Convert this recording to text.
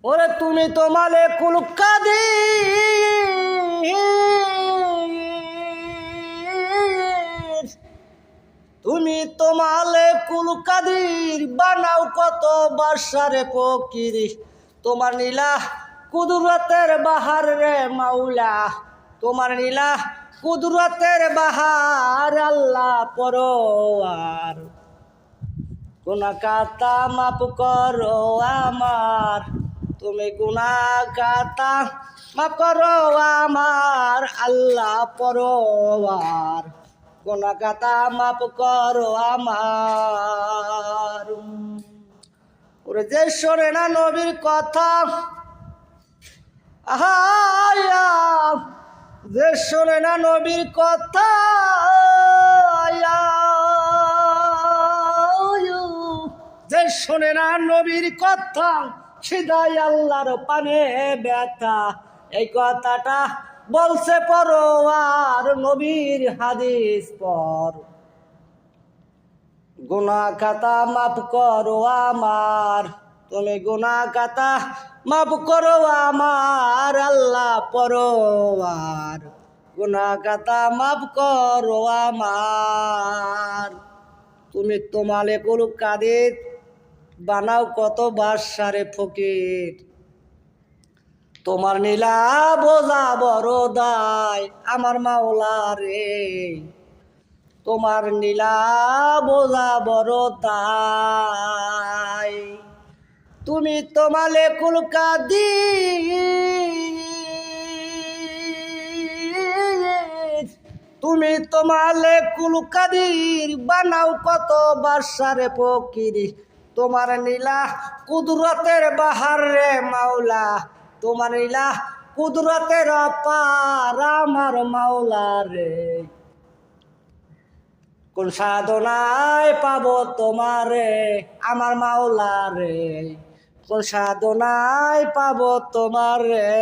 ওরে তুমি তো মালিকুল কাদির, তুমি তো মালিকুল কাদির, বানাও কত বাসারে ফকির। তোমার নীলা কুদরতের বাহার রে মাওলা, তোমার নীলা কুদরতের বাহার আল্লাহ পরোয়ার। গুনাহ খাতা মাফ করো আমার, তুমি গুনাহ খাতা মাফ করো আমার আল্লাহ পরোয়ার। গুনাহ খাতা মাফ করো আমার। ওরে যে শোনে না নবীর কথা, আহা যে শোনে না নবীর কথা, যে শোনে না নবীর কথা, সিদাই আল্লাহর পানে ব্যথা। এই কথাটা বলছে পরোয়ার, নবীর হাদিস পর। গুনাহ খাতা মাফ করো আমার, তুমি গুনাহ খাতা মাফ করো আমার আল্লাহ পরোয়ার। গুনাহ খাতা মাফ করো আমার। তুমি তো মালিকুল কাদির, বানাও কত বাসারে ফকির। তোমার নীলা বোঝা বড় দায় আমার মাওলা রে, তোমার নীলা বোঝা বড় দায়। তুমি তো মালিকুল কাদির, তুমি তো মালিকুল কাদির, বানাও কত বাসারে ফকির। তোমার নীলা কুদরতের বাহার রে মাওলা, তোমার নীলা কুদরতের অপার আমার মাওলা রে। কোন সাধনায় পাবো তোমারে আমার মাওলা রে, কোন সাধনায় পাবো তোমারে।